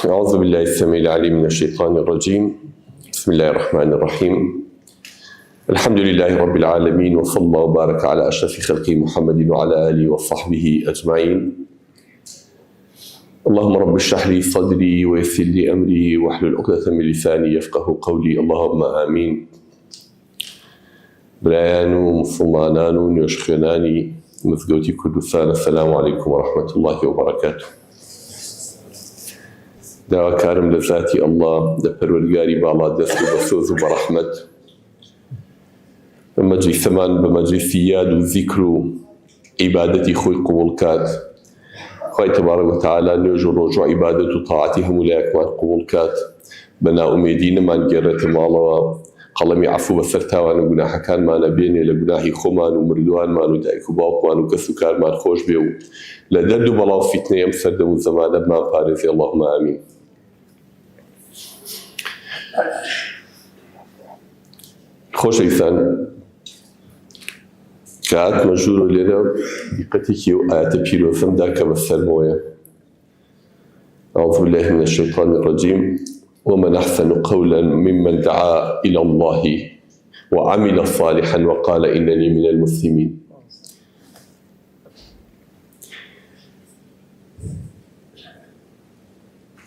أعوذ بالله السميع العليم من الشيطان الرجيم. بسم الله الرحمن الرحيم. الحمد لله رب العالمين، وصلى الله وبارك على أشرف خلقه محمد وعلى آله وصحبه أجمعين. اللهم رب اشرح لي صدري ويسر لي أمري واحلل عقدة من لساني يفقه قولي، اللهم آمين. برایان و مسلمانان و نوێژخوێنانی مزگەوتی کوردستان، السلام عليكم ورحمة الله وبركاته. داواکارم لە ذاتی الله، لە پەروەردگاری باڵا دەست و بەسۆز و بەڕەحمەت بە مەجلیسەمان بە مەجلیسی یاد و ذیکر و عیبادەتی خۆی قبوڵ کات. خوای تەبارەک و تەعالا نوێژ و ڕۆژ و عیبادەت و تاعاتی هەموو لایەکمان قبوڵ کات، بە نائومێدی نەمان گێڕێتە ماڵەوە، قەڵەمی عەفو بەسەر تاوان و گوناحەکانمانە بێنێ، لە گوناحی خۆمان و مردووانمان و دایک و باوکمان و کەس و کارمان خۆش بێ و لە دەرد و بەڵاو فیتنەی ئەم سەردەم و زەمانە بمان پارێزێ، اللهم ئامین. خۆشەویستان، کە هاتمە ژوور لێرە دیقەتێکی ئەو ئایەتە پیرۆزەمدا کە بەسەرمەوەیە. أعوذ بالله من الشيطان الرجيم. ومن أحسن قولا ممن دعا إلى الله وعمل صالحا وقال إنني من المسلمين.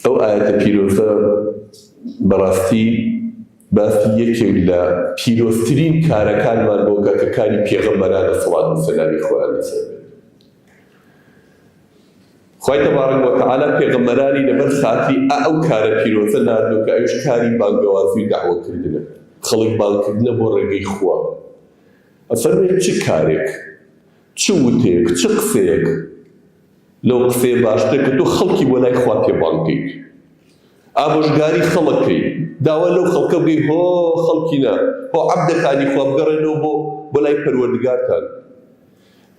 أو آية پیرۆزە بەڕاستی باسی یەکێک لە پیرۆزترین کارەکانمان بۆ کە کاری پێغەمبەرانە سەڵات و سەلامی خۆیان لەسەر بێت. خوای تەبارەک و تەعالا پێغەمبەرانی لەبەر خاتری ئەو کارە پیرۆزە ناردووە کە ئەویش کاری بانگەوازی و داوەکردنە، خەڵک بانگکردنە بۆ ڕێگەی خوا. ئەفەرمێت چ کارێک، چ وتێک، چ قسەیەک لەو قسەیە باشترە کە تۆ خەڵکی بۆ لای خوا تێبانگکەیت، ئامۆژگاری خەڵکەی، داوا لەو خەڵکە بگەی هۆ خەڵکینە، هۆ عەبدەکانی خوا بگەڕێنەوە بۆ لای پەروەردگارتان.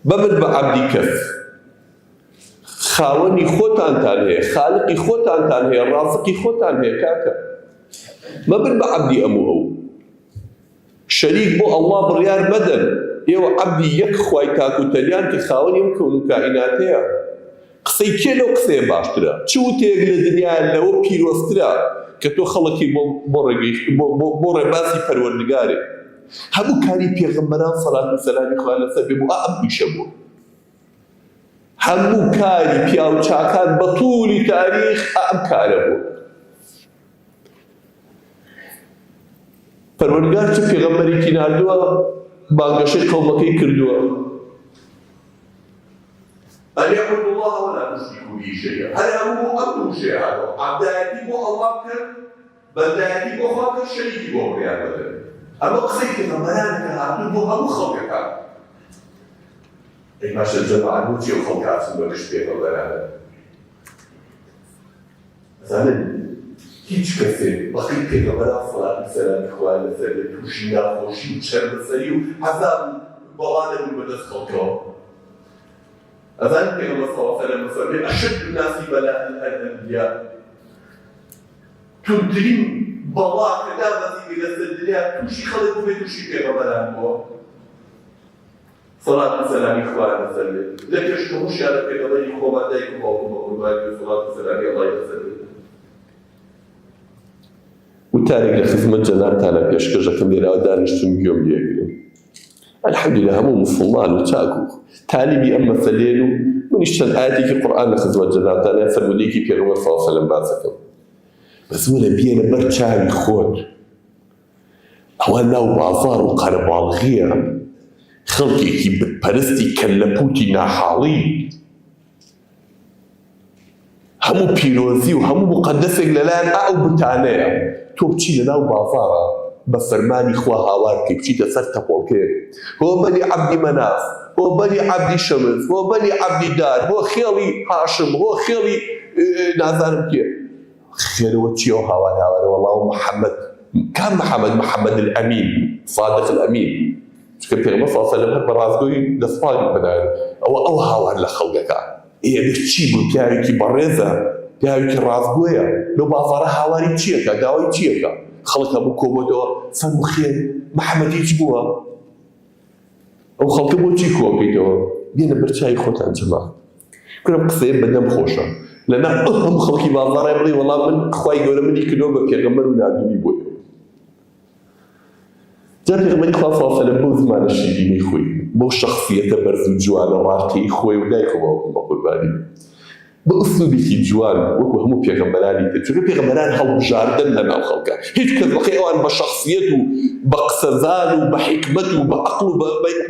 بەبن بە عەبدی کەس، خاوەنی خۆتانتان هەیە، خالقی خۆتانتان هەیە، ڕازقی خۆتان هەیە کاکە. مەبن بە عەبدی ئەو شەریک بۆ ئەڵڵا بڕیار مەدەن. ئێوە عەبدی یەک خوای تاک و تەنیان کە خاوەنی ئەم کەون و کائینات هەیە. قسەی کێ لەو قسەیە باشترە؟ چ وتەیەک لە دنیایە لەوە پیرۆزترە کە تۆ خەڵکی بۆ ڕێباسی پەروەردگارێ؟ هەموو کاری پێغەمبەران سەڵات و سەلامی خوا لەسەر بێ بوو ئەم پیشە بوو. هەموو کاری پیا و چاکان بە توولی تاریخ ئەم کارە بوو. پەروەردگار چ پێغەمبەرێکی ناردووە، بانگەشەی قەومەکەی کردووە. أن يعبدوا الله ولا يشركوا به شيئا. هل هو أمر شيء هذا؟ عبدايتي بو الله كر، بندايتي بو الله كر، شريكي بو رياضة. أما قصيتي غمران كهاتون بو أبو خلقك. أي ما شاء الجماعة نوتي وخلقات سنوكش بيه غمران. مثلا هیچ کەسێ بەقی پێغەمبەران سەڵات و سەلامی خوا لەسەر بێ تووشی ناخۆشی و شەرمەسەری و حەزاب و بەڵانە بوو بەدەست خەڵکەوە. أذن پیغمبر صلی الله علیه و سلم أشد الناس بلاء الأنبياء. تندرين بلا كدابة إلى الدنيا توشي خلق بيه توشي پیغمبران بوا. صلاة والسلام إخوان وسلم. لكن شنوش على پیغمبر إخوان دايكم وقربان صلاة والسلام الله وسلم. وتارك لخدمة جنابتنا بيشكركم لنا ودانشتم يوم ليكم. الحمد لله همو مسلمان وتاكو تالبي أما فلينو من يشتن آياتي في القرآن لخزوة جناتنا فرموديكي في غمر صلى الله عليه وسلم باسكم. بس ولا بينا برشاوي خود أولا وبازار وقرب الغير خلقي كي ببرستي كلبوتي ناحالي همو بيروزي وهمو مقدسك للان أو بتانيا توبتي لنا وبازارا بفرماني خوا هاواركي بشيت سرت بولكي هو بني عبد مناف، هو بني عبد شمس، هو بني عبد دار، هو خيلي هاشم، هو خيلي نازارم كي خير وتشيو هاوار والله محمد كان محمد الأمين صادق الأمين. شكل پیغمبر صلی الله علیه و سلم برازگوی دسپالی بدار او هاوار لخلقك إيه بتشي بكاي كي برزة كاي كي رازگويا لو بازار هاواري تشيكا داوي تشيكا خلق أبو كومودو فمو خير محمد يجبوها أو خلق أبو تشيكو بيدو بينا برشاي خوتان جماعة كنا بقصير بدنا بخوشة لەنا هەموو خەڵکی بازاڕێ بڵێ وەڵام من خوای گەورە منی کردۆ بە پێغەمبەر و نردومی بۆی جا پێغەمبەری خوا صلی الله علیه و سلم بۆ زمانە شیرینەی خۆی بۆ شەخسیەتە بەرز و جوانە ڕاقی خۆی و دایک و باوکم بە قوربانی بە ئوسلوبێکی جوان وەکو هەموو پێغەمبەرانی تر چونکە پێغەمبەران هەڵبژاردن لەناو خەڵکە هیچ کەس بەخێ ئەوان بە شەخسیەت و بە قسەزان و بە حیکمەت و بە عەقڵ و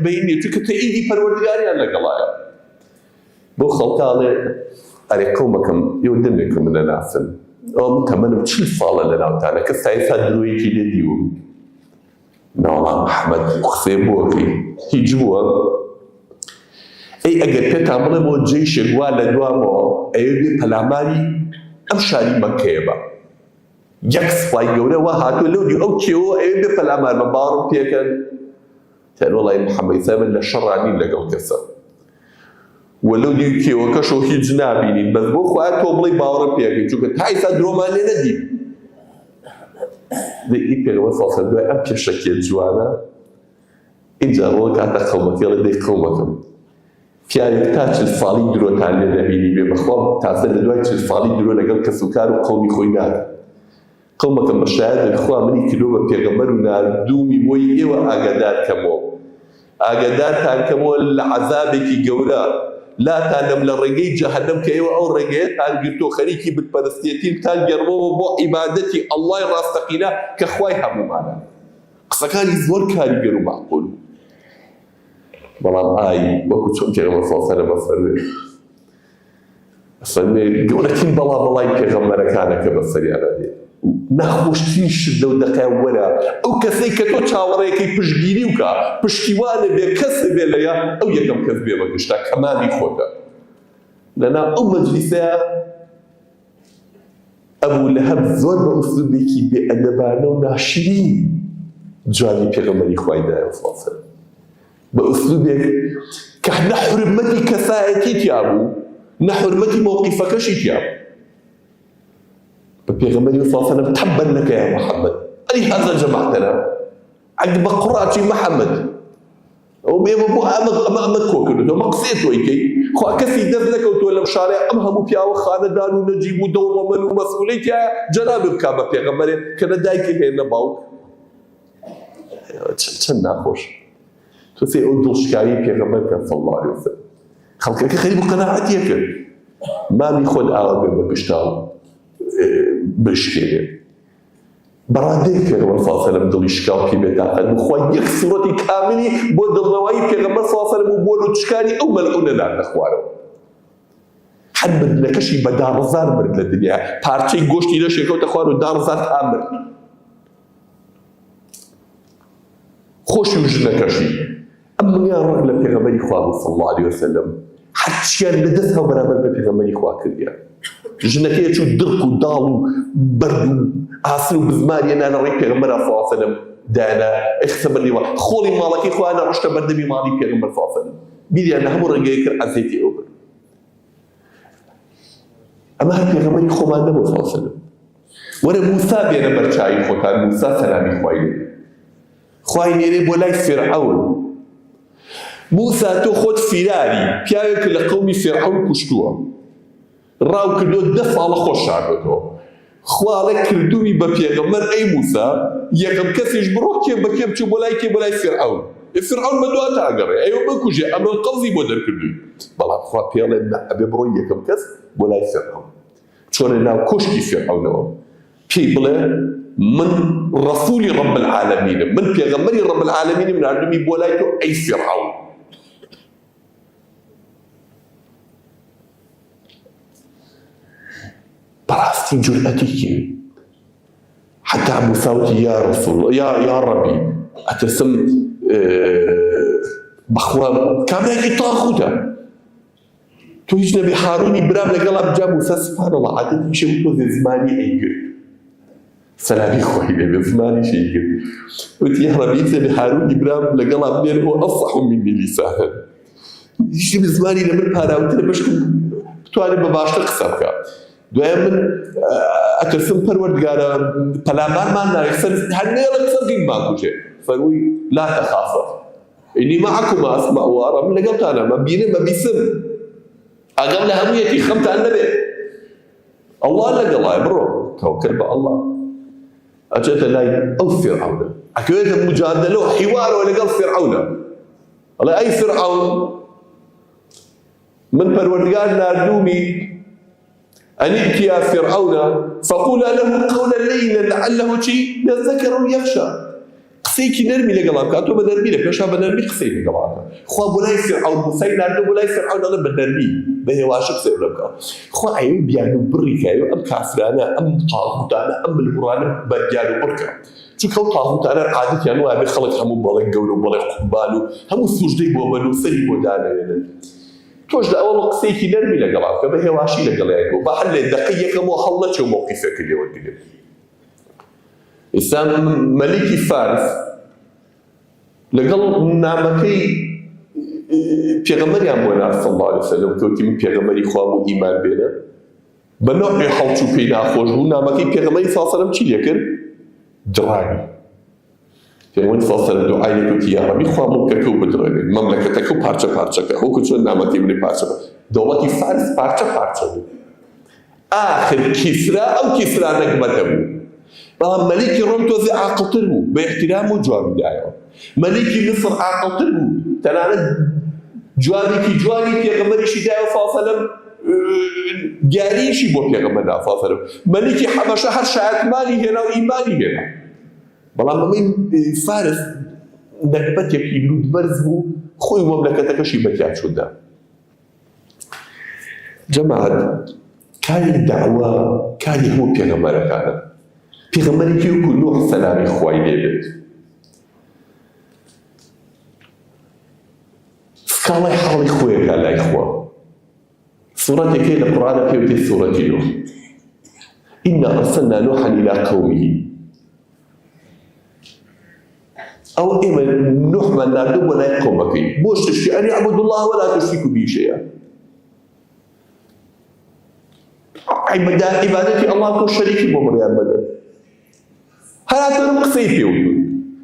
بە هینێ چونکە تەئیدی پەروەردگاریان لەگەڵایە بۆ خەڵکاڵێ ئەرێ قەومەکەم ئێوە دەمێکم لەناسن ئەوە من تەمەنم 40 ساڵە لەناوتانە کەس تا ئێستا درۆیەکی لێ دیوم ناوەڵام محەممەد قسێ بۆکەی هیچ بووە ئەی ئەگەر پێتان بڵێ بۆ جێیشێک وا لە دوامەوە ئەوێ بێ پەلاماری ئەم شاری مەککەیە بە یەک سوپای گەورە وا هاتووە لەو دی ئەو کێوە ئەوێ بێ پەلامار بە باوەڕم پێکەن تێن وەڵای محەممەد سەمن لە شەڕانی لەگەڵ کەسە وەلەو دی کێوەکەشەوە هیچ نابینین بەس بۆ خوای تۆ بڵێ باوەڕم پێکەی چونکە تا ئێستا درۆمان لێ نەدین دەی پێغەمبەر صلی الله علیه و سلم دوای ئەم کێشەکێ جوانە اینجا ڕۆڵ کاتە قەومەکەڵێ دەی قەومەکەم پیاوێک تا 40 ساڵی درۆتان لێ نەبینی بێ بەخوا تازە لە دوای 40 ساڵی درۆ لەگەڵ کەس و کار و قەومی خۆی ناکە قەومەکەم بە شایەت خوا منی کردۆ بە پێغەمبەر و نردومی بۆی ئێوە ئاگادارکەمەوە ئاگادارتان کەمەوە لە عەزابێکی گەورە لاتانم لە ڕێگەی جەهەنەم کە ئێوە ئەو ڕێگەیەتان گرتۆ خەریکی بتپەرستێتیتان گەڕمەوە بۆ عیبادەتی ئەڵڵای ڕاستەقینە کە خوای هەموومانە قسەکانی زۆر کاریگەر و معقول بەڵام ئای وەکو چۆن پێغەمبەر صلی الله علیه و سلم فەرمێ گەورەترین بەڵای پێغەمبەرەکانەکە بەسەریانە دێ ناخۆشترین شت لەو دەقەیە وەرە ئەو کەسەی کە تۆ چاوەڕێیەکەی پشتگیری وکە پشتیوانە بێ کەسە بێ لەیە ئەو یەکەم کەس بێ بەگشتا کەمالی خۆتە لەنا ئەو مەجلیسەیە ئەبوو لەهەب زۆر بە ئوسلوبێکی بێئەدەبانە و ناشرین جوانی پێغەمبەری خوای دایە صلی الله علیه و سلم بە ئوسلوبێک کە نە حورمەتی کەسایەتی تیا بوو نە حورمەتی مەوقیفەکەشی تیا بوو بپێغەمبەری صلی الله علیه و سلم تەبا لەکە یا محەممەد ئەلیهازا جەمەعتەنا عەقبە قوڕاچی محەممەد ئەو ئێمە بۆ ئەمە کۆ کردووە ئەمە قسەی تۆی کەی خوا کەسی دەست نەکەوتووە لەم شارەیە ئەم هەموو پیاوە خانەدان و نەجیب و دەوڵەمەند و مەسئوولەی تایە جەنابێ بکا بە پێغەمبەرێ کە نە دایکی هەیە نە باوک چەند ناخۆش تۆسێ ئەو دڵشکاوی پێغەمبەر کە صلی الله علیه و سلم خەڵکەکە خەریب و قەناعەتیە کرد مامی خۆت ئاوا بێ بە گشتا بشکێنێ بەڕادەی پێغەمبەر صلی الله علیه و سلم دڵی شکاو پێ بێتاقەت بخوای یەک سوڕەتی کاملی بۆ دڵنەوایی پێغەمبەر صلی الله علیه و سلم و بۆ لوتشکانی ئەو مەلعونە ناردە خوارەوە حەد بەدنەکەشی بە 10,000 مرد لە دنیا پارچەی گۆشتی لەشێ کەوتە خوار و 10,000 تا مرد خۆشی و ژنەکەشی ئەم دنیا ڕەگ لە پێغەمبەری خوا بوو صلی الله علیه و سلم هەرچیان لەدەست هەو بەرامبەر بە پێغەمبەری خوا کردیان ژنەکەی چوو دڵک و داڵ و بەرد و ئاسن و بزماریە نانە ڕێی پێغەمبەر صلی الله علیه و سلم دانا ئەخسە بەردەمی ماڵ خۆڵی ماڵەکەی خوا نەڕۆشتە بەردەمی ماڵی پێغەمبەر صلی الله علیه و سلم بیریان لە هەموو ڕێگەیە کرد عەزێتی ئەو برد ئەمە هەر پێغەمبەری خۆمان نەبوو صلی الله علیه و سلم وەرە موسا بێنە بەرچاوی خۆتان موسا سەلامی خوای لێ خوای نێرێ بۆ لای فێرعەون موسا تۆ خۆت فیراری پیاوێک لە قەومی فێرعەون کوشتووە ڕاو کردو 10 ساڵە خۆش شاردەوە خواڵە کردووی بە پێغەمبەر ئەی موسا یەکەم کەسیش بڕۆ کێ بەکێ بچوو بۆ لای فێرعەون فێرعەون بە دواتە ئەگەڕێ ئەیوە بکوژێ ئەمە قەوزی بۆ دەرکردووی بەڵام خوا پێڵێ ئەبێ بڕۆ یەکەم کەس بۆ لای فێرعەون چۆنە ناو کۆشتی فێرعەونەوە پێی بڵێ من رسولی رب العالمینم من پێغەمبەری رب العالمینم نردومی بۆ لای تۆ ئەی فێرعەون بەڕاستی جورئەتی کرد حتى موسى يا رسول يا ربي أتسم بخوا كامل طاغوتا تو هیچ نبي هاروني برام لقلب جا موسى سبحان الله عدد شيء تو زماني أيقر سلامي خوي لي زماني شيء يقر قلت يا ربي نبي هاروني برام لقلب بين هو أفصح مني لسانا شيء زماني لما بهاراوت باش تو أنا بباشر قصبك دوام من أترسم پروردگارا پەلامارمان نایخسن هەنێڵە قسەبگەین ماکوژێ فەرمووی لا تەخافە ئینی مەعەکوما ئەسمع وەئەرە من لەگەڵتانە مەبینم مەبیسم ئەگەم لە هەموویەکی خەمتان نەبێ الله لەگەڵای بڕۆ تەوەکەل بە ئەڵڵا ئەچێتە لای ئەو فیرعەونە ئەکەوێتە مجادلە و حیوارەوە لەگەڵ فیرعەونە ئەڵێ ئەی فیرعەون من پەروەردگار ناردوومی أن ائت يا فرعون فقولا له قولا لينا لعله يذكر أو يخشى قسەیەکی نەرمی لەگەڵام کە تۆ بە نەرمی لە پێشا بە نەرمی قسەی لەگەڵامە خوا بۆ لای فیرعەون موسای ناردووە بۆ لای فیرعەون دەڵێ بە نەرمی بە هێواشە قسەی لێ بکە خوا ئەوێ بیان و بڕی کایە ئەم کافرانە ئەم تاغوتانە ئەم بلهوڕانە بە گیان و بڕکە چونکە ئەو تاغوتانە عادەتیان وایە بێ خەڵک هەموو بەڵێ گەورە و بەڵێ قوربان و هەموو سوژدەی بۆ بەن و سەری بۆ دانەوێنن تۆش لە ئەوڵ قسەیەکی نەرمی لەگەڵام کە بە هێواشی لەگەڵایە بۆ بە هەر لێ دەقەی یەکەمەوە هەڵ نەچێ و مۆقیفێکی لێوەرگرێ ئێستا مەلیکی فارس لەگەڵ نامەکەی پێغەمبەریان بۆ نار صلی الله علیه وسلم کەوتی من پێغەمبەری خوا بوو ئیمان بێنە بە نۆعی هەڵچوو پێی ناخۆش بوو نامەکەی پێغەمبەری صلی الله علیه وسلم چی لێ کرد؟ دڕانی پێغەمبەری صلی الله علیه وسلم دوعای لێ کەوتی یا ڕەبی خوا موڵکەکە و بدڕێنێ مەملەکەتەکە و پارچە پارچەکە وەکو چۆن نامەکەی بنێ پارچە دەوڵەتی فارس پارچە پارچە بوو ئاخر کیسرا ئەو کیسرا نەکبەتە بوو بەڵام مەلیکی ڕۆم تۆزی عاقڵتر بوو بە احترام و جوابیدایەوە مەلیکی مصر عاقڵتر بوو تەنانەت جوابێکی جوانی پێغەمبەریشی دایەوە صلی الله علیه وسلم دیاریشی بۆ پێغەمبەر دا صلی الله علیه وسلم مەلیکی حەبەشە هەر شایەتمانی هێنا و ئیمانی هێنا بەڵام بەمەی فارس نەکبەتێکی لوودبەرز بوو خۆی مەملەکەتەکەشی بەتیا چوودا جەماعەت کاری داوا کاری هەموو پێغەمبەرەکانە پێغەمبەرێکی وەکو نوح سەلامی خوای لێ بێت سکاڵای حاڵی خۆیەکە لای خوا سوورەتێکی لە قورئانە پێوتێ سوورەتی نوح ئینا ئەرسەلنا نوحا إلى قومه ئەو ئێمە نوحمان ناردوو بۆ لای قۆمەکەی بۆ شتێکی ئەن اعبدوا الله ولا تشركوا به شيئا عیبادەتی ئەڵڵا بکە و شەریکی بۆ بڕیان بەدەن هەراتەرم قسەی پێوتون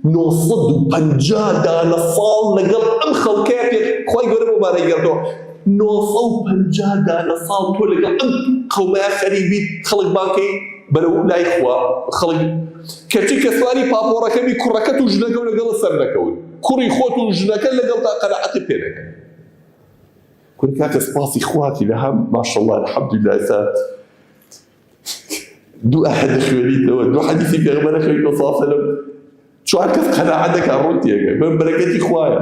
950 دانە ساڵ لەگەڵ ئەم خەڵکەیە پێ خۆی گەورە بۆ بارەی گەردەوە 950 دانە ساڵ تۆ لەگەڵ ئەم قەومەیە خەریبیت خەڵک بانکەی بەرەو لای خوا خەڵک کەچی کە سواری پاپۆڕەکەمی کوڕەکەت و ژنەکە و لەگەڵ سەر نەکەون کوڕی خۆت و ژنەکە لەگەڵ تا قەناعەتی پێ نەکەن کوڕی کاکە سپاسی خواتی لە هەم ماشەڵڵا الحەمدولillah ئێستا دوو ئاحەدە خوێنیتەوە دوو حەدیثی پێغەمبەرە خوێنیتەوە صلی الله علیه وسلم چوار کەس قەناعەت دەکات ڕوون تێگە بەم بەرەکەتی خوایە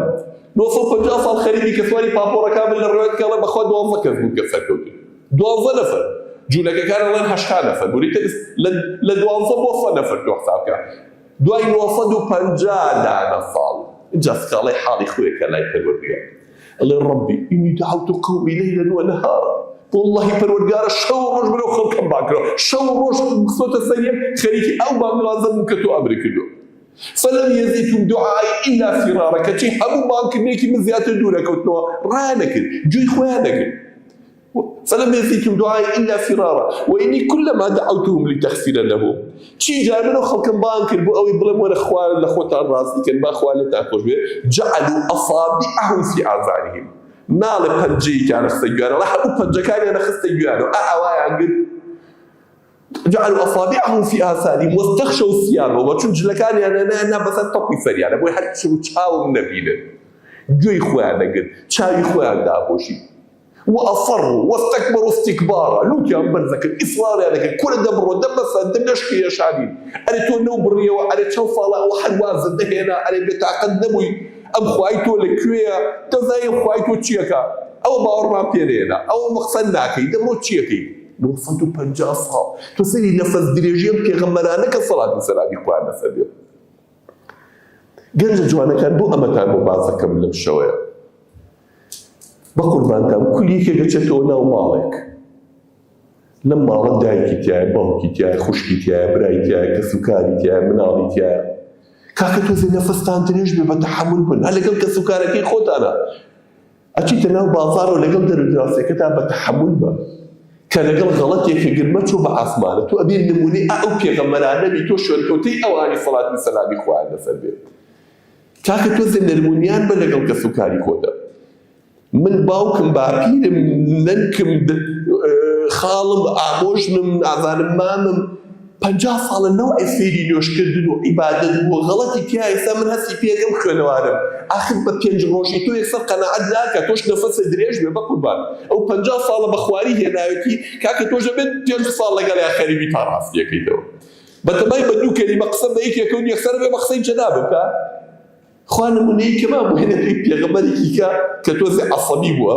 950 ساڵ خەریبی کە سواری پاپۆڕەکان بن لە ڕێوەیەکەڵە بەخوا 12 کەس بوون کە سەرکەوتن 12 نەفەر جوولەکەکان ئەڵێن 80 نەفەر بوریتە لە 12 بۆ 100 نەفەر تۆ حساب کە دوای 950 دانە ساڵ اینجا سکاڵای حاڵی خۆیەکە لای پەروەردگار ئەڵێ ڕەبی ئینی دعوت قومی لەیلا وەنەهارا والله پەروەردگارە شەو ڕۆژ بنەو خەڵکەم بانکرەوە شەو ڕۆژ بخسۆتە سەریەم خەریکی ئەو بانگڵازەم بوو کە تۆ ئەمری کردو فلم يزيدكم دعائي إلا فرارا كتشي همو بانكرنيكي من زيادة دورة كوتنوا رانكن جوي خوانكن فلم يزيدكم دعائي إلا فرارا وإني كلما دعوتهم لتغفر لهم شي جابنوا خلقا بانكر بو أو يبلم وانا خوان لخوة الراسي كان ما خوان تاخوش بيه جعلوا أصابعهم في آذانهم نال بنجي كان خستيجوانا راح أبو بنجكاني أنا خستيجوانا أعوايا قل جعلوا أصابعهم في آذانهم واستغشوا ثيابهم وشون جلكاني أنا بس أتقي فريانا بوي حتى شو تشاو من نبينا جوي خوانا قل تشاوي خوانا دابوشي وأصروا واستكبروا استكبارا لو كان برزك الإصرار يعني كل دبروا دبسا دمشقي يا شعبين أنا تو نوبريا وأنا تشوف صلاة واحد وازن هنا أنا بتعقدموي أم خوايتو لكويا تزاي خوايتو تشيكا أو باورما بيرينا أو مقصناكي دبروا تشيكي 950 ساڵ تۆ سەری نەفەس درێژیە پێغەمبەرانەکە سەڵات و سەلامی خوایان لەسەر بێت گەنجە جوانەکان بۆ ئەمەتان بۆ بازەکەم لەم شەوەیە بە قوربانتان کولیەکێک دەچێتەوە ناو ماڵێک لەم ماڵە دایکی تایە باوکی تایە خوشکی تایە برای تایە کەسوکاری تایە مناڵی تایە کاکە تۆزێ نەفەستان درێژ بێ بە تەحەموڵ بن هەر لەگەڵ کەسوکارەکەی خۆتانە ئەچیتە ناو بازاڕەوە لەگەڵ دەرەدراسەکەتان بە تەحەموڵ بە کە لەگەڵ غەڵەتێکە گرمە چوو بە ئاسمانە تۆ ئەبێ نمونەی ئەو پێغەمبەرانە بی تۆ شوێنکەوتەی ئەوانی سەڵاتی سەلامی خوایان لەسەر بێت کاکە تۆزێ نەرمونیان بە لەگەڵ کەسوکاری خۆتە من باوکم باپیرم نەنکم خاڵم ئامۆژنم نازانم مامم 50 ساڵە نەوەی فێری نوێشکردن و عیبادەت بووە غەڵەتی تیا ئێستا من هەستی پێگەم خوێنەوارم ئاخر بە 5 ڕۆژی تۆ یەکسەر قەناعەت ناکات تۆش نەفەسە درێژ بێ بە قوربان ئەو 50 ساڵە بە خواری هێناوێتی کاکە تۆش دەبێت 5 ساڵ لەگەڵ خەریبی تا ڕاستیەکەیتەوە بەتەمای بە دوو کەلیمە قسەم بە یەکێکەوت یەکسەر بێ بە قسەی جەدا بکە خوا نمونەیەکی ما بۆ هێنەکەی پێغەمبەرێکی کە تۆزێ عەسەبی بووە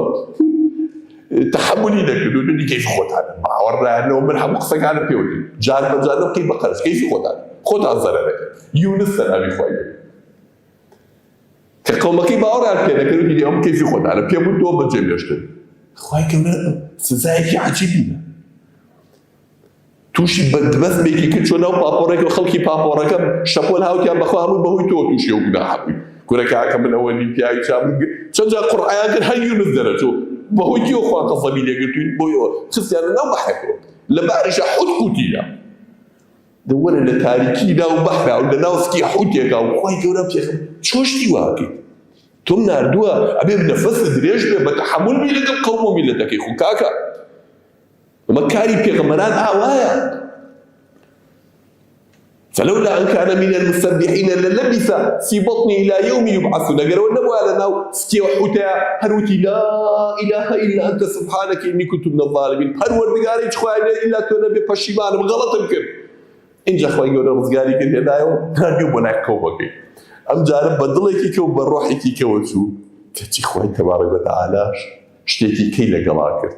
تحملی نەکرد و دوی کەیفی خۆتانە باوەڕدارنەوە من هەموو قسەکانم پێوتم جار بەجارەوە بکەی بە قەرز کەیفی خۆتان زەرەرەکە یونس سەلامی خوای کە قەومەکەی باوەڕیان پێ نەکرد و دیدی ئەم کەیفی خۆتانە پێم وت تۆ بەجێبێشتن خوای گەورە سزایەکی عەجیبینە تووشی بەدبەستێکی کرد چۆن ناو پاپۆڕێکەوە خەڵکی پاپۆڕەکەم شەپۆل هاوتیان بەخوا هەموو بەهۆی تۆ تووشی ئەو گوناحە بووی کورەکەکە من ئەوە نیپیاوی چاوم چەند جار قورئان کرد هەر یونس دەرەچوو بەهۆی تیۆ خوا قەسەمی لێگرتوین بۆیەوە خستیانە ناو بەحرەکەوە لە باریشە حوت قوتیدا دەوەرە لە تاریکیدا و بەحرا و لە ناو سکی حوتێکا و خوای گەورە پێخم چۆشتی واکەی تۆم ناردووە ئەبێ نەفەسە درێژ بێ بە تەحمل بی لەگەڵ قەوم و میلەتەکەی خو کاکە ئەمە کاری پێغەمبەران ئاوایە فلولا أن كان من المسبحين للبث في بطنه إلى يوم يبعثون قالوا نبوا لنا استيوحوتا هروتي لا إله إلا أنت سبحانك إني كنت من الظالمين هرور نقاري إخواني إلا تنبي بشيمان بغلط يمكن إن جا إخواني قولوا رزقاري كنت هدايو نرجو بناك كوبكي أم جارب بدلكي كوب بروحي كوشو كتي إخواني تبارك وتعالى شتيكي كي لقلاكر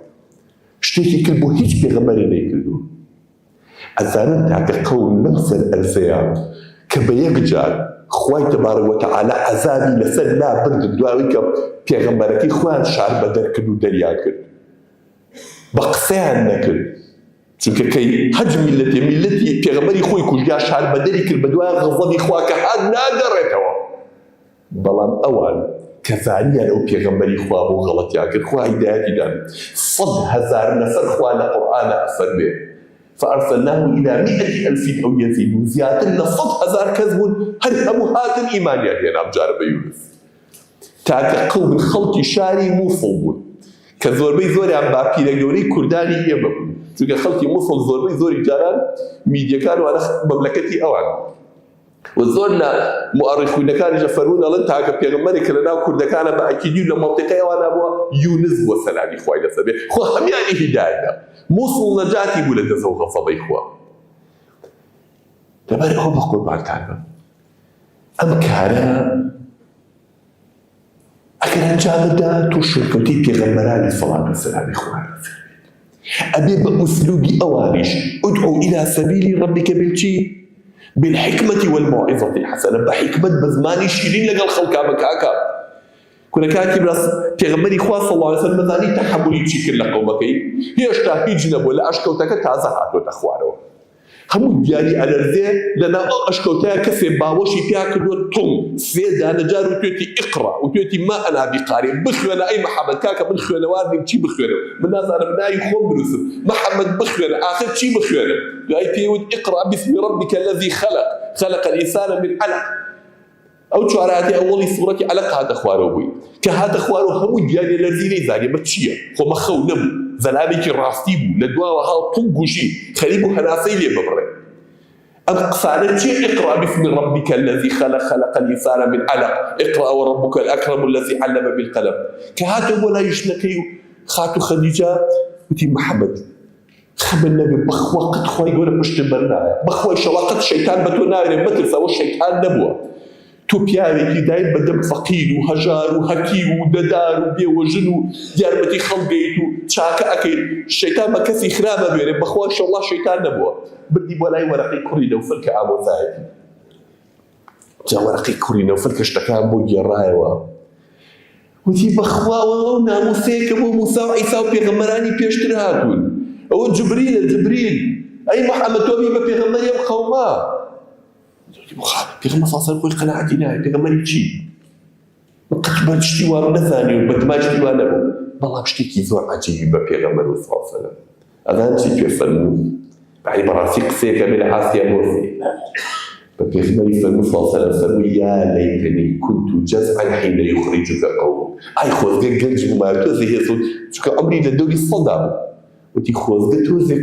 شتيكي كلبو هيج بغمري نيكردو ئەزانن تاکە قەوم لەم سەر ئەرزەیە کە بە یەکجار خوای تەبارەک وەتەعالە عەزابی لەسەر لابردن دواوی کە پێغەمبەرەکەی خۆیان شار بەدەر کرد و دەریا کرد بە قسەیان نەکرد چونکە کەی هەج میلەتی پێغەمبەری خۆی کوژیا شار بەدەری کرد بە دوای غەزەبی خوا کە هات ناگەڕێتەوە بەڵام ئەوان کە زانیان ئەو پێغەمبەری خوا بۆ غەڵەتیان کرد خوا هیدایەتی دان 100,000 نەفەر خوا لە قورئانە ئەفەرمێ فأرسلناه إلى 100,000 أو يزيدون زيادة 100,000 كذب هل هم هات الإيمانيات يا نابجار بيونس تاكا قوم الخلط شاري موصل كذور بي زوري عم باقي لجوري كرداني يبقى تلقى خلطي موصل زور بي زوري جاران ميديا كانوا على مملكتي أوعى وزورنا مؤرخون كانوا يجفرون لن تاكا بيغمبري كلنا كرد كان بأكيدين لمنطقة وانا أبوا يونس وسلام إخوائي لسبي خو هم يعني هداية موصل نجاتي بولا تزوغ فضي إخوة تبارك هو بقول بعد تعالى أم كارا أكرا جامدا توشل كنتي بيغمبراني صلاة والسلام إخوائي أبي بأسلوبي أوانيش ادعو إلى سبيل ربك بالحكمة والموعظة الحسنة بحكمة بزماني شيرين لقى الخلق بكاكا كنا كاتب راس تغمري خوا صلى الله عليه وسلم مزاني تحملي تشكل لقومكي هي اشتاهي جنب ولا أشكوتك تازحاتو تخوارو همو دياري على الرزي لنا أشكوتك كسي باوشي تاكل وطم سيدا نجار وتوتي اقرأ وتوتي ما أنا بقارئ بخونا أي محمد كاكا بخونا واردي تشي بخونا من ناس أنا بناي خوم بروسم محمد بخونا آخر تشي بخونا قاي تيود اقرأ باسم ربك الذي خلق الإنسان من علق أو شعراتي أولي صورتي علق هذا خوارو بوي كهذا خوارو همو ديالي لرزيني زاني بتشيه خو مخو نمو زلابيك الراستيبو لدوا وها طنقوشي خليبو هناسي لي ببري أقصانا شيء اقرأ باسم ربك الذي خلق الإنسان من علق اقرأ وربك الأكرم الذي علم بالقلم كهذا ولا يشنكيو خاتو خديجة وتي محمد خب النبي بخوا قد خواي يقول مشتبرنا بخوا شواقت الشيطان بتونا مثل سوى الشيطان نبوه تو پیاوێکی دایت بەدەم فەقیر و هەژار و هەکی و دەدار و بێوەژن و یارمەتی خەڵگەیت و چاکە ئەکەیت شەیتان بە کەسی خراپە بێنێ بەخوا ئینشەڵڵا شەیتان نەبووە بردی بۆ لای وەرەقەی کوڕی نەوفەل کە ئامۆزایەتی جا وەرەقەی کوڕی نەوفەل کە شتەکان بۆ گێڕایەوە وتی بەخواوە ئەو ناموسەیە کە بۆ موسا و عیسا و پێغەمبەرانی پێشتر هاتوون ئەوە جبریل ئەی محەممەد تۆ بی بە پێغەمبەری ئەم قەوما پێغەمبەر صلی الله علیه و سلم قەناعەتی نایە پێغەمبەری چی قەت شتی وا نەزانی و بەدمای شتی وا نەبوو بەڵام شتێکی زۆر عەجیبی بە پێغەمبەر صلی الله علیه و سلم ئەدان چی پێ فەرموو یعنی بەڕاستی قسەیەکە بێ لە ئاسیا مۆسی بە پێغەمبەری فەرموو صلی الله علیه و سلم یا لەیتەنی كنت جەزعا حین یخرجک قومک ئای خۆزگە گەنج بوومایە تۆزی هێزوو چونکە عەمری لە دەوری سەدا بوو وتی خۆزگە تۆزێک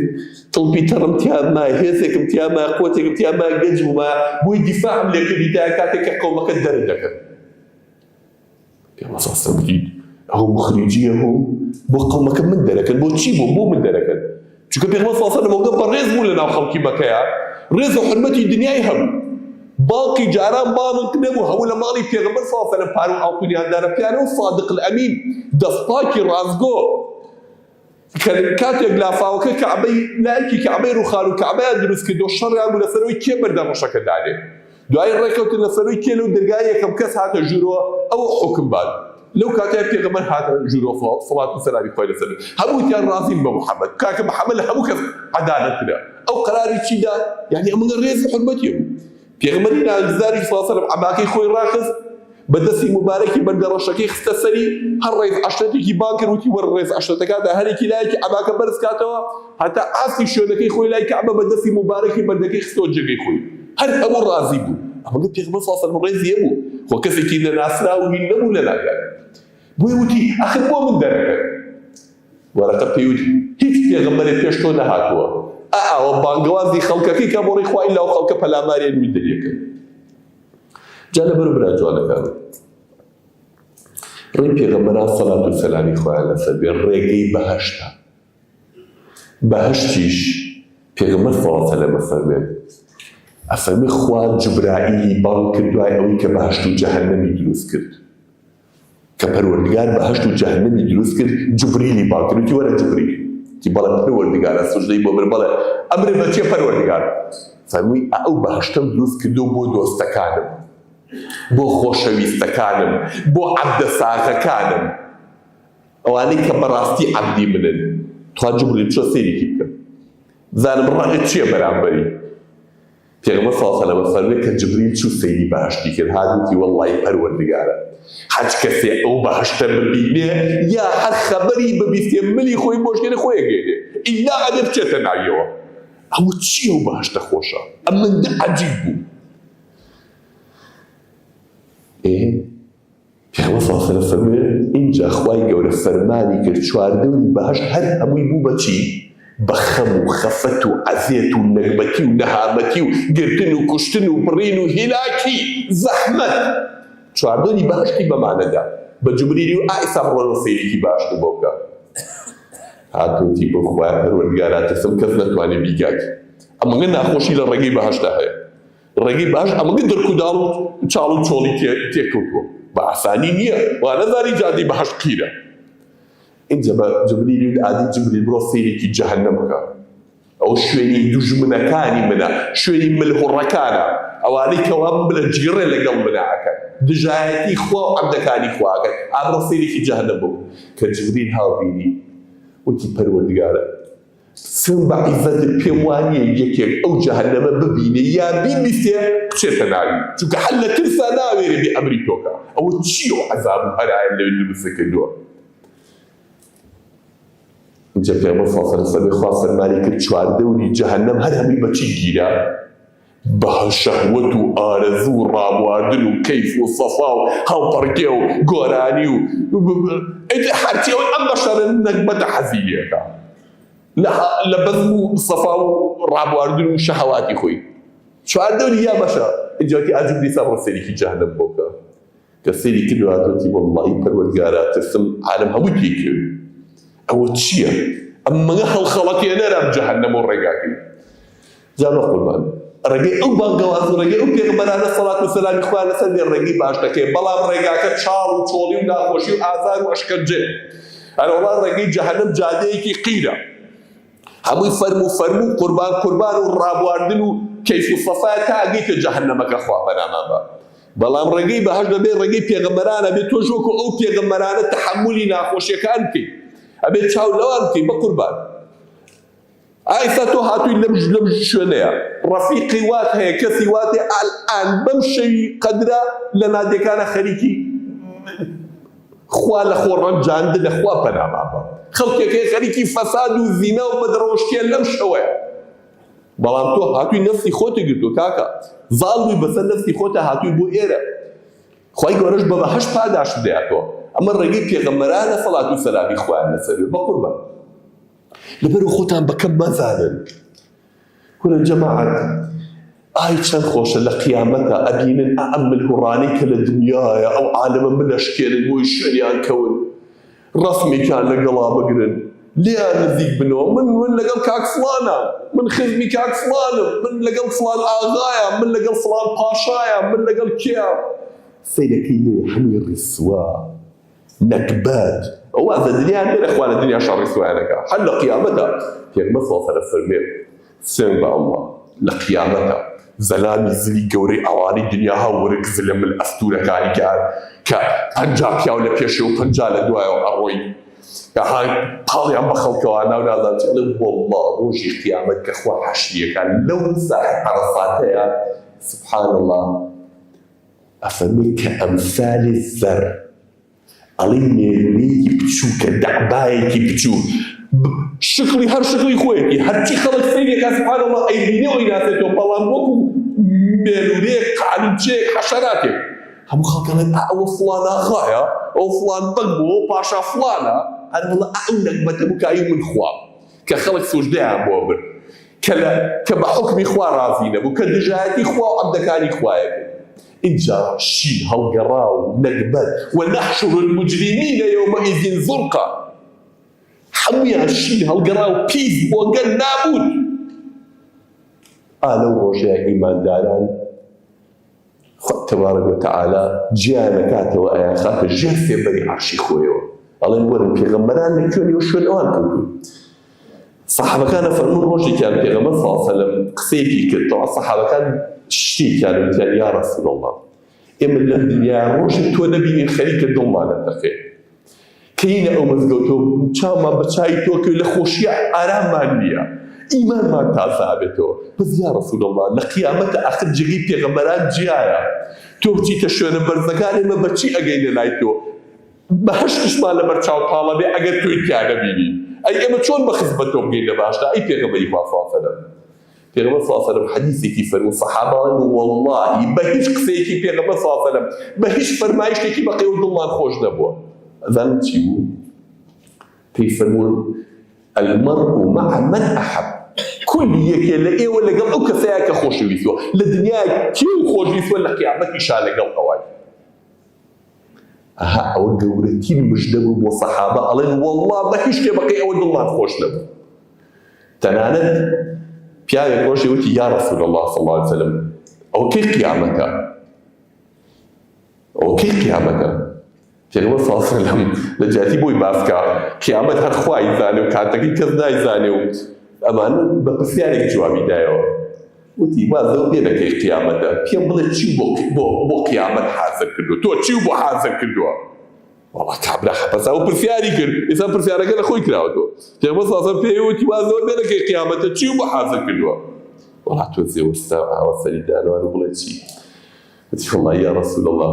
تڵپی تەڕم تیامای هێزێکم تیامای قوتێکم تیامای گەنجم وایە بۆی دیفاعم لێکردی تا کاتێک کە قەومەکە دەرد دەکەن پێغەمبەر صلی الله علیه و سلم ئەو مخریجیە هەم بۆ قەومەکە من دەرەکەن بۆ چی بۆ من دەرەکەن چونکە پێغەمبەر صلی الله علیه و سلم ئەوگە بەڕێز بوو لە ناو خەڵکی مەکەیە ڕێز و حورمەتی دنیای هەبوو باقی جاران باڵک نەبوو هەموو لە ماڵی پێغەمبەر صلی الله علیه و سلم پار و ئاڵتونیاندارە پیانە و صادق الئەمین دەستپاکی ڕازگۆ کاتێک لافاوەکە کەعبەی لایەکی کەعبەی ڕووخان و کەعبەیان دروست کردو شەڕیان بوو لەسەرەوەی کێ بەردە ڕەشەکە دانێ دوای ڕێکەوتن لەسەرەوەی کێ لەو دەرگای یەکەم کەس هاتە ژوورەوە ئەوە حوکم بان لەو کاتەیە پێغەمبەر هاتە ژوورەوە سەڵات و سەلامی خۆی لەسەر هەموویان ڕازین بە محەممەد کاکە محەممەد لە هەموو کەس عەدالەت کرا ئەو قەراری چیدا یعنی ئەمە ڕێز حورمەتی بوو پێغەمبەری ناگزاری صلی الله علیه و سلم عەباکەی خۆی ڕاخست بەدەستی مبارەکی بەردە ڕەشەکەی خستە سەری هەر ڕێز عەشرەتێکی بان کرد وتی وەرە ڕێز عەشرەتەکاندا هەرێکی لایەکی عەباکە بەرز کاتەوە هەتا ئاستی شوێنەکەی خۆی لای کەعبە بەدەستی مبارەکی بەردەکەی خستەوە جێگەی خۆی هەر هەموو ڕازی بوو ئەمە پێغەمبەر صلی الله علیه و سلم ڕێزی هەبوو خۆ کەسێکی نەناسراو هین نەبوو لە لایەن بۆی وتی ئەخر بۆ من دەرەکەن وەرەقە پێی وتی هیچ پێغەمبەرێک پێش تۆ نەهاتووە ئەوە بانگەوازی خەڵکەکەی کە بۆ ڕێی خوا ئیلا و خەڵکە پەلاماریان وی دەریەکەن جا لەبەر برا جوانەکان ڕێی پێغەمبەران سەڵات و سەلامی خۆیان لەسەر بێ ڕێگەی بەهەشتە بەهەشتیش پێغەمبەر صلی الله علیه و سلم فەرمێت ئەفەرمێ خوا جوبرائیلی بانگ کرد دوای ئەوەی کە بەهەشت و جەهەنەمی دروست کرد کە پەروەردگار بەهەشت و جەهەنەمی دروست کرد جوبریلی بانگ کرد وتی وەرە جوبریل وتی بەڵێ پەروەردگارە سوژدەی بۆ بر بەڵێ ئەمرێ بە چییە پەروەردگار فەرمووی ئەو بەهەشتەم دروست کردو بۆ دۆستەکانم بۆ خۆشەویستەکانم بۆ عەبدە ساغەکانم ئەوانەی کە بەڕاستی عەبدی منن توا جوبریل چۆ سەیرێکی بکەم زانم ڕەنگت چییە بەرامبەری پێغەمبەر صلی الله علیه و سلم فەرمێ کە جوبریل چوو سەیری بەهەشتی کرد هاتووتی وەڵڵای پەروەردگارە هەچ کەسێ ئەو بەهەشتە ببینێ یا هەر خەبەری ببیستێ ملی خۆی بۆشکێنێ خۆی ئەگەێنێ ئیلا ئەدە بچێتە ناویەوە ئەو چییە ئەو بەهەشتە خۆشە ئەمەندە عەجیب بوو پێغەمبەر صلی الله علیه و سلم اینجا خوای گەورە فەرمانی کرد چواردەوری بەهەشت هەر هەمووی بوو بە چی بە خەم و خەفەت و عەزیەت و نەگمەتی و نەهامەتی و گرتن و کوشتن و بڕین و هیلاکی زەحمەت چواردەوری بەهەشتی بەمانەدا بە جوبریلی و ئایسا بڕۆنەوە سەیرێکی باشتر بۆ بکە هاتووتی بۆ خوای پەروەردگارە ترسم کەس نەتوانێ بیگاکی ئەمەگە ناخۆشی لە ڕێگەی بەهەشتا هەیە ڕێگەی بەهەشت ئەمەگە دەرک و داڵ و چاڵ و چۆڵی تێکەوتووە بە ئاسانی نییە وا نەزانی جادی بەهەشت قیرە اینجا بە جوبریلی و ئادی جوبریل بڕۆ سەیرێکی جەهەنەم بکە ئەو شوێنی دوژمنەکانی منە شوێنی ملهوڕەکانە ئەوانەی کەوا بلە جیڕێ لەگەڵ مناکەن دژایەتی خوا و عەبدەکانی خواکەن ئابڕۆ سەیرێکی جەهەنەم بوو کە جوبریل هاوبینی وتی پەروەردگارە سم بە عیزەتت پێم وانیە یەکێک ئەو جەهەنەمە ببینێ یا بیبیستێ بچێتە ناوی چونکە هەر لە ترسا ناوێرێ بێ ئەمری تۆکە ئەوە چییە و عەزاب و هەرایە لەوێ دروست کردووە اینجا پێغەمبەر صلی الله علیه و سلم خوا فەرمانی کرد چواردەوری جەهەنەم هەر هەمووی بە چی گیرە بە شەهوەت و ئارەزوو و ڕابواردن و کەیف و سەفا و هەڵپەڕکێ و گۆرانی و هەرچیەوەی ئەم بەشەرە نەکبەتە حەزیەکە لە بەزم و سەفا و ڕابواردن و شەهەواتی خۆی چواردەوری یا بەشە اینجاکی ئاجوبری سا بڕۆ سەیرێکی جەهەنەم بۆ بکە کە سەیری کردو هاتووتی وەڵڵاهی پەروەردگارە ترسم عالەم هەمووی پێی کرد ئەوە چییە ئەمەگە هەڵخەڵەتێنەرە جەهەنەم و ڕێگاکەی جا بە قوربان ڕێگەی ئەو بانگەواز و ڕێگەی ئەو پێغەمبەرانە سەڵات و سەلامی خوایان لەسەر بێ ڕێگەی باشتەکەی بەڵام ڕێگاکە چاڵ و چۆڵی و ناخۆشی و ئازار و ئەشکەنجێ هەروەڵا ڕێگەی جەهەنەم جادەیەکی قیرە هەمووی فەرم و قوربان و ڕابواردن و کەیف و سەفایە تا ئەگەیتە جەهەنەمەکە خوا بەنامان بە بەڵام ڕێگەی بەهەشت دەبێ ڕێگەی پێغەمبەرانە بێت تۆ ژۆکو ئەو پێغەمبەرانە تەحەمولی ناخۆشیەکان بکەیت ئەبێت چاو لەوان بکەیت بە قوربان ئایستا تۆ هاتووی لەم شوێنەیە ڕەفیقی وات هەیە کەسی وات هەیە ئەلئان بەم شەوی قەدرە لە نادیەکانە خەریکی خوا لە خۆڕەنجاندن لە خوا پەنامان بە خەڵکێکەیە خەریکی فەساد و زینە و بەدڕۆشتیە لەم شەوەیە بەڵام تۆ هاتووی نەفسی خۆتە گرتو کاکە زاڵ بووی بەسەر نەفسی خۆتە هاتووی بۆ ئێرە خوای گەورەش بە بەهەشت پاداش بدەیاتەوە ئەمە ڕێگەی پێغەمبەرانە سەڵات و سەلامی خوایان لەسەر بە قوربان لەبەرەوە خۆتان بەکەم مەزانن. کورە جەماعەت ئای چەند خۆشە لە قیامەتە ئەبینن ئەم ملهوڕانەی کە لە دنیایە ئەو عالەمە ملەشکێنن بۆی شوێنیان کەون ڕەسمێکیان لەگەڵا بگرن لیان نزیک بنەوە من لەگەڵ کاک فڵانە من خزمی کاک فڵانم من لەگەڵ فڵان ئاغایە من لەگەڵ فڵان پاشایە من لەگەڵ کێیە سەیرەکەی لێ هەمووی ڕیسوا نەکبەت ئەو وازە دنیایان لێ لەخوا لە دنیا شەڕ ڕیسوایانەکە هەر لە قیامەتە پێغمبەر صلی الله علیه و فەرمێ سوێن بە ئەڵڵا لە قیامەتە زەلامی زلی گەورەی ئەوانەی دنیاها وەرگ زلە من ئەستورەکانی کە 50 پیاو لە پێشەوە و 50 لە دوایەوە ئەڕۆی پاڵیان بە خەڵکەوە ناو نازان چێڵێ وەڵڵا ڕۆژی قیامەت کە خوا حەشریەکان لەو ساحە عەرەفاتەیە سبحان الله ئەفەرمێ کە ئەمثال الذەر ئەڵێ مێرولەیەکی بچووکە دەعبایەکی بچوو شکلی هەر شکلی خۆیەکی هەرچی خەڵک سەیرێکا سبحان الله ئەیبینێەوەی ناسێتەوە بەڵام وەکو مێرولەیەک قالوچەیەک حەشەراتێک هەموو خەڵکەڵێن ئەوە فڵان ئاغایە ئەو فڵان بەگ بووە پاشا فڵانە هەر وەڵا ئەو نەکبەتە بکایی من خوا کە خەڵک سوژدەیان بۆ بر کە بە حوکمی خوا ڕازی نەبوو کە دژایەتی خوا و عەبدەکانی خوایە اینجا شین هەڵگەڕا و نەکبەت وەنەحشر المجرمین یومئذ زرقا هەموویان شین هەڵگەڕا و پیس بۆگەن نابوون ئالەو ڕۆژەیە ئیمانداران خوا تەبارەک وتەعالا گیانەکاتەوە ئەیان خاتە ژێر فێبەری عەرشی خۆیەوە ئەڵێن وەرن پێغەمبەران لە کوێنەوە شوێن ئەوان کردوون سەحابەکانە فەرموون ڕۆژێکیان پێغەمبەر صلی الله علیه و سەلەم قسەیەکی کرد تەوا سەحابەکان شتێکیان وتیان یا ڕەسوول الله ئێمە لەم دنیا ڕۆژێک تۆ نەبینین خەریکە دڵمانە دەخێ کەینە ئەو مزگەوتۆ چاومان بە چای تۆ کرد لە خۆشیە ئاراممان نییە ئیمانمان تازە بێتەوە بەس یا ڕەسوول الله لە قیامەتە ئاخر جێگەی پێغەمبەران جیایە تۆ بچیتە شوێنە بەرزەکان ئێمە بەچی ئەگەینە لای تۆ بەهەشتشمان لەبەر چاوتاڵە بێ ئەگەر تۆی تیا نەبینی ئەی ئێمە چۆن بە خزمەتەوە بگەینە باشدا ئەی پێغەمبەری خوا صلی الله علیه و سەلەم پێغەمبەر صلی الله علیه و سەلەم حەدیثێکی فەرموو سەحابەڵێن وەڵڵاهی بە هیچ قسەیەکی پێغەمبەر صلی الله علیه و سەلەم بە هیچ فەرمایشتێکی بە قێو دڵمان خۆش نەبووە ئەزانن چی بوو پێی فەرموون المرء مع من أحب كل یەکێ لە ئێوە لەگەڵ ئەو کەسەیە کە خۆشەویستووە لە دنیای کێ و خۆشەویستووە لە قیامەتیشا لەگەڵ ئەوای ئەوە گەورەترین مژدە بوو بۆ سەحابە ئەڵێن وەڵڵا بە هیچ شتێ بەقێ ئەوە دڵمان خۆش نەبوو تەنانەت پیاوێک ڕۆژێ وتی یا ڕەسوول الله صلی الله علیه و سەلەم ئەوە کەی قیامەتە ئەوە کەی قیامەتە پێغەمبەر صلی الله علیه و سەلەم لە جاتی بۆی باسکە قیامەت هەر خوای زانێ و کاتەکەی کەس نایزانێ و ئەمانە بە پرسیارێک جوابی دایەوە وتی وازەوە پێ دەکەی قیامەتە پێم بڵێ چی بۆ قیامەت حازر کردووە تۆ چی بۆ حازر کردووە وەڵا کابرا حەپەسا و پرسیاری کرد ئێستا پرسیارەکە لە خۆی کراوەتەوە پێغەمبەر صلی الله علیه و سەلەم پێی وتی وازەوە پێ دەکەی قیامەتە چی بۆ حازر کردووە وەڵا تۆ زێوەستا ئاوە سەری دانەوە بڵێ چی وتی والله یا رسول الله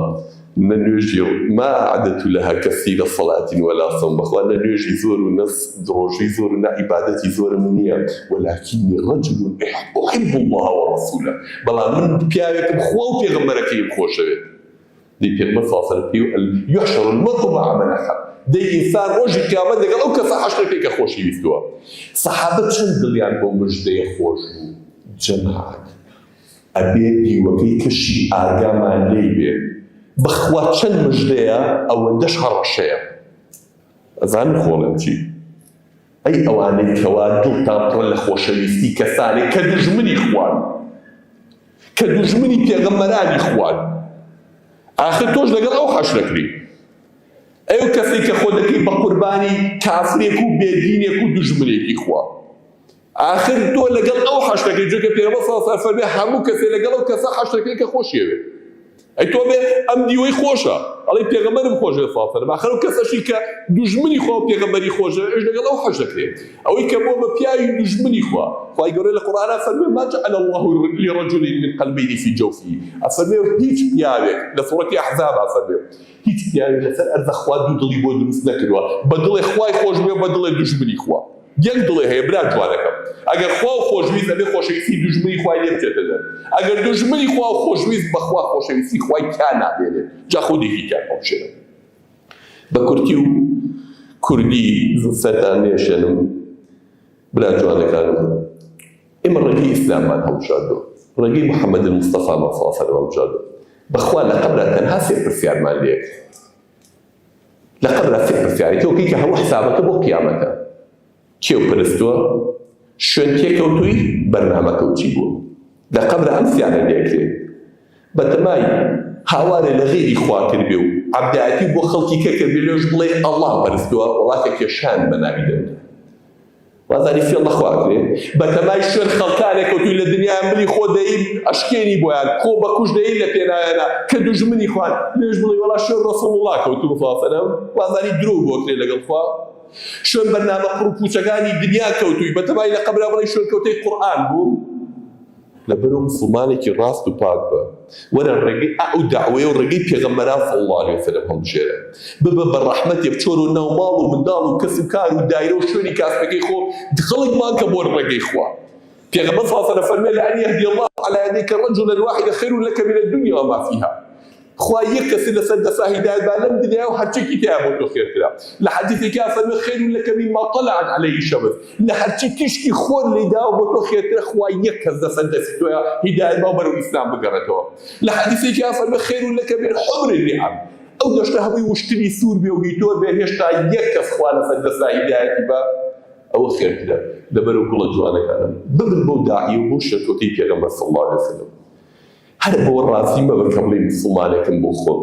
ننوێژی ما عادت لها كثير صلاة ولا صوم بخوا ننوێژی زۆر و ڕۆژەی زۆر و نعیبادەتی زۆرم نییە ولكني رجل أحب الله ورسوله بەڵام من پیاوێکم خوا و پێغەمبەرەکەیم خۆشەوێت دەی پێغەمبەر صلی الله علیه و سەلەم يحشر المرء مع من أحب دەی ئینسان ڕۆژی قیامەت لەگەڵ ئەو کەسە حەشرەکەی کە خۆشەویستووە سەحابە چەند دڵیان بۆ مژدەیە خۆش بوو جەماعەت ئەبێ دیوەکەی کەشی ئاگامان لێی بێ بەخوا چەند مژدەیە ئەوەندەش هەڕەشەیە ئەزانن خۆڵێم چی ئەی ئەوانەی کەوا دڵتان پڕە لە خۆشەویستی کەسانێک کە دوژمنی خوان کە دوژمنی پێغەمبەرانی خوان ئاخر تۆش لەگەڵ ئەو حەشرەکری ئەو کەسێک کە خۆ دەکەی بە قوربانی کافرێک و بێدینێک و دوژمنێکی خوا ئاخر تۆ لەگەڵ ئەو حەشرەکەی جۆکە پێغەمبەر صلی الله علیه و سەلەم فەرمێ هەموو کەسێ لەگەڵ ئەو کەسە حەشرەکەی کە خۆشیەوێت ئەی تۆ بێ ئەم دیوەی خۆشە ئەڵێ پێغەمبەرم خۆشە صلی الله علیه و سەلەم ئاخر ئەو کەسەشی کە دوژمنی خوا و پێغەمبەری خۆشە ئەوش لەگەڵ ئەو حەشرەکرێت ئەوەی کە بۆ بە پیاوی دوژمنی خوا خوای گەورە لە قورئانە فەرمێ ما جعل الله لرجل من قلبين في جوفه ئەفەرمێ هیچ پیاوێک لە سوورەتی ئەحزاب ئەفەرمێ هیچ پیاوێک لەسەر ئەرزە خوا دوو دڵی بۆ دروست نەکردووە بە دڵێ خوای خۆش بێ بە دڵێ دوژمنی خوا یەک دڵێ هەیە برا جوانەکەم ئەگەر خوا و خۆشویست ئەبێ خۆشەویستی دوژمنی خوای لێ بچێتە دەر ئەگەر دوژمنی خوا و خۆشویست بەخوا خۆشەویستی خوای کا نابێنێت جا خودێکی کا خۆشێنە بە کورتی و کوردی زوو سەرتان نێشێنم برا جوانەکانم ئێمە ڕێگەی ئیسلامان هەڵبژاردووە، ڕێگەی محەممەد مستەفامان صلی الله علیه و سلم هەڵبژاردووە. بەخوا لە قەبرا تەنها سێ پرسیارمان لێک، لە قەبرا سێ پرسیاری تۆکەی کە هەموو حسابەکە بۆ قیامەتە. کێو پرستووە؟ شوێن تێکەوتووی بەرنامەکە و چی بووە؟ لە قەبرا ئەم سیانە لێکرێ بەتەمای هاوارێ لە غێری خوا کردبێ و عەبدایەتی بۆ خەڵکی کەکردبێ لێش بڵێ ئەڵڵا پەرستووە وڵاتێکە شان بە ناوی دەبێت. وازانی فێڵ نەخوا کرێ بەتەمای شوێن خەڵکانێک کەوتووی لە دنیای ملی خۆ دەین ئەشکێنی بۆیان خۆ بە کوژ دەین لە پێنایەنە کە دوژمنی خوان لێش بڵێ وەڵا شوێن ڕەسوڵ الله کەوتووە صلی الله علیه و سلم. وازانی درۆ بۆ کرێ لەگەڵ خوا. شوێن بەرنامە قڕ و پوچەکانی دنیا کەوتووی بەتەمای لە قەبرا بڵێ شوێن کەوتەی قورئان بوو. لەبەرەوە مسلمانێکی ڕاست و پاک بە وەرە ڕێگەی ئەو داوەیە و ڕێگەی پێغەمبەران صلی الله علیه و سلم هەڵبژێرە ببە بە ڕەحمەتێ بچۆرە و ناو ماڵ و منداڵ و کەس و کار و دایرە و شوێنی کاسبەکەی خۆ خەڵکمان کە بۆ ڕێگەی خوا. پێغەمبەر صلی الله علیه و سلم فەرمێ لأن يهدي الله على يديك رجلا واحدا خير لك من الدنيا وما فيها. خوا یەک کەسی لەسەر دەسا هیدایەت با لەم دنیا و هەرچێکی تیا بۆ تۆ خێرکرا. لە حەدیثێکا فەرمێ خير لك مما طلعت عليه الشمس. لە هەرچی تیشکی خۆر لێداوە بۆ تۆ خێرکرا خوا یەک کەس لەسەر دەستی تۆیە هیدایەت با و بەرەو ئیسلام بگەڕێتەوە. لە حەدیثێکا فەرمێ خير لك من حمر النعم. ئەو دەشتە هەمووی وشتری سوور بێ و هیتۆر بێ هێشتا یەک کەس خوا لەسەر دەستا هیدایەتی با ئەوە خێرکرا. لەبەرەوە گوڵە جوانەکانم ببن بۆ داعی و بۆ شێتۆتەی پێغەمبەر صلی الله علیه و سلم. هەر بۆ ڕاستی مەبە کە بڵێ مسلمانێکم بۆ خۆم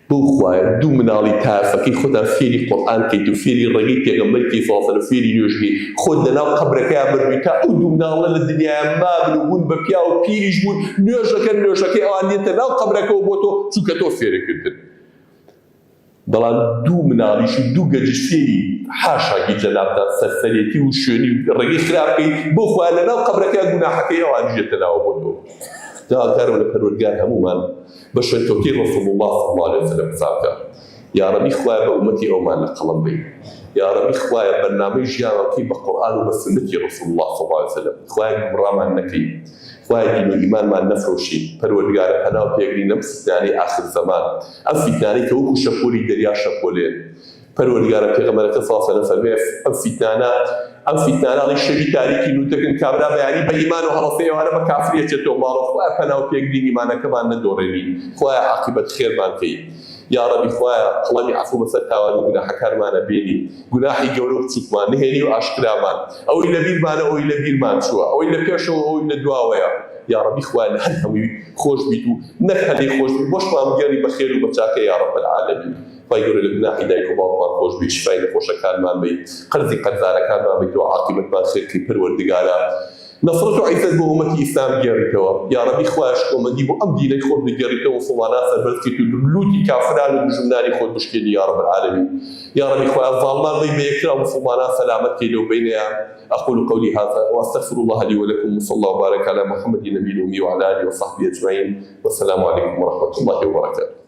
بۆ خوایە دوو مناڵی تافەکەی خۆتان فێری قورئان کەیت و فێری ڕێگەی پێغەمبەرێکی صلی الله علیه و سلم فێری نوێژبی خۆت لەناو قەبرەکەیان بردووی تا ئەو دوو مناڵە لە دنیای مابن و بوون بە پیا و پیریش بوون نوێژەکەی ئەوان دێتە ناو قەبرەکەەوە بۆ تۆ چونکە تۆ فێرەکردن. بەڵام دوو مناڵیش و دوو گەجش فێری حاشاکی جەنابتان سەرسەرێتی و شوێنی و ڕێگەی خراپکەی بۆ خوایە لەناو قەبرەکەیان گوناحەکەی ئەوان ژێتە ناوە بۆ تۆ. داواتکارم لە پەروەردگار هەموومان بە شوێنکەوتەی ڕەسوڵ الله صلی الله علیه و سلم حسابکە. یا ربی خوایە بە ئومەتی ئەومان لە قەڵەم بین. یا ربی خوایە بەرنامەی ژیانەکەی بە قورئان و بە سنەتی ڕەسوڵ الله صلی الله علیه و سلم. خوایە گومڕامان نەکەی. خوایە دین و ئیمانمان نەفرۆشی. پەروەردگارە پەناو پێگری لەم فیتنانەی ئاخر زەمان. ئەم فیتنانەی کە وەکو شەپۆلی دەریا شەپۆلێن. پەروەردگارە پێغەمبەرەکە صلی الله علیه و سلم فەرمێ ئەم فیتنانەی شەوی تاریکی نوتەکن کابرا بەیانی بە ئیمان و هەڵەسەی ئەوانە بە کافریەچێتەوە ماڵەوە. خوایە پەناو پێگرین ئیمانەکەمان نەدۆڕێنی. خوایە عاقبەت خێرمان کەی. یا ربی خوایە قەڵەمی عەفو بەسەر تاوان و گوناحەکانمانە بێنی. گوناحی گەورە و بچووکمان نهێنی و ئاشکرامان. ئەوەی لە بیرمانە ئەوەی لە بیرمان چووە ئەوەی لە پێشەوە ئەوەی لە دواوەیە. یا ربی خوایە لە هەر هەمووی خۆش بیت و نەک هەلەی خۆش بیت بۆشمان بگەڕی بە خێر و بە چاکە یا رب العالمین. خوای گەورە لە گوناحی دایک و باوکمان خۆش بیت شیفای نەخۆشەکانمان بیت قەرزی قەرزارەکانمان بیت و عاقبەتمان خێرکەی پەروەردگارە. نصرت و عیزت بۆ ئومەتی ئیسلام گێڕیتەوە. یا ربی خوایە شکۆمەندی بۆ ئەم دینەی خۆت بگێڕیتەوە و مسڵمانان سەربەرزکەیت و لوتی کافران و دژمنانی خۆت بشکێنی یا رب العالمین. یا ربی خوایە زاڵمان بی بە یەکترا و مسڵمانان سەلامەت کەی لەو بینەیان. أقول قولي هذا وأستغفر الله لي ولكم وصلى الله وبارك على محمد النبي الأمي وعلى آله وصحبه أجمعين والسلام عليكم ورحمة الله وبركاته.